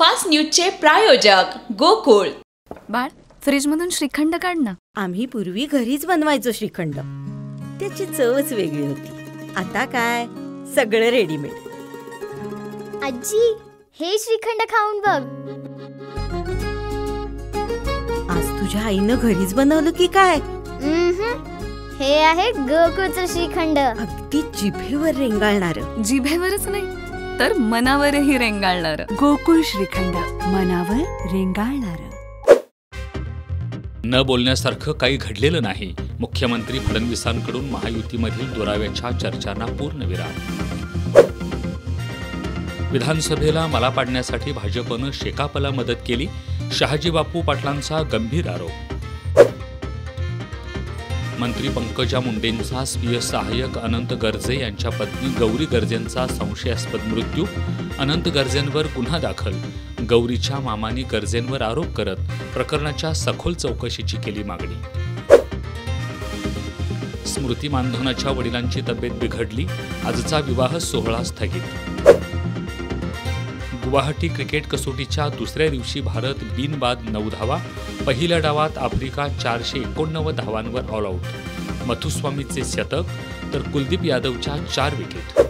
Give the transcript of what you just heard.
Superfast न्यूजचे प्रायोजक गोकुळ। बाळ, फ्रीजमधून श्रीखंड काढ ना। आम्ही पूर्वी घरीच बनवायचो श्रीखंड, त्याची चवच वेगळी होती। आता काय सगळं रेडीमेड। आजी, हे श्रीखंड खाऊन बघ। आज तुझ्या आईनं घरीच बनवलं की काय? हे आहे गोकुळचं श्रीखंड। अगदी जिभेवर रेंगाळणारं। जिभेवरच नाही तर मनावरही रेंगाळणार। गोकुळ श्रीखंड, मनावर रेंगाळणारं। न बोलण्यासारखं काही घडलेलं नाही। मुख्यमंत्री फडणवीसांकडून महायुतीमधील दुराव्याच्या चर्चांना पूर्णविराम। विधानसभेला मला पाडण्यासाठी भाजपनं शेकापला मदत केली, शहाजी बापू पाटलांचा गंभीर आरोप। मंत्री पंकजा मुंडेंचा स्वीय सहाय्यक अनंत गर्जे यांच्या पत्नी गौरी गर्जेंचा संशयास्पद मृत्यू, अनंत गर्जेंवर गुन्हा दाखल। गौरीच्या मामांनी गर्जेंवर आरोप करत प्रकरणाच्या सखोल चौकशीची केली मागणी। स्मृती मानधनाच्या वडिलांची तब्येत बिघडली, आजचा विवाह सोहळा स्थगित। गुवाहाटी क्रिकेट कसोटीच्या दुसऱ्या दिवशी भारत बिनबाद 9 धावा, पहिल्या डावात आफ्रिका 489 धावांवर ऑल आऊट। मथुस्वामीचे शतक तर कुलदीप यादवच्या 4 विकेट।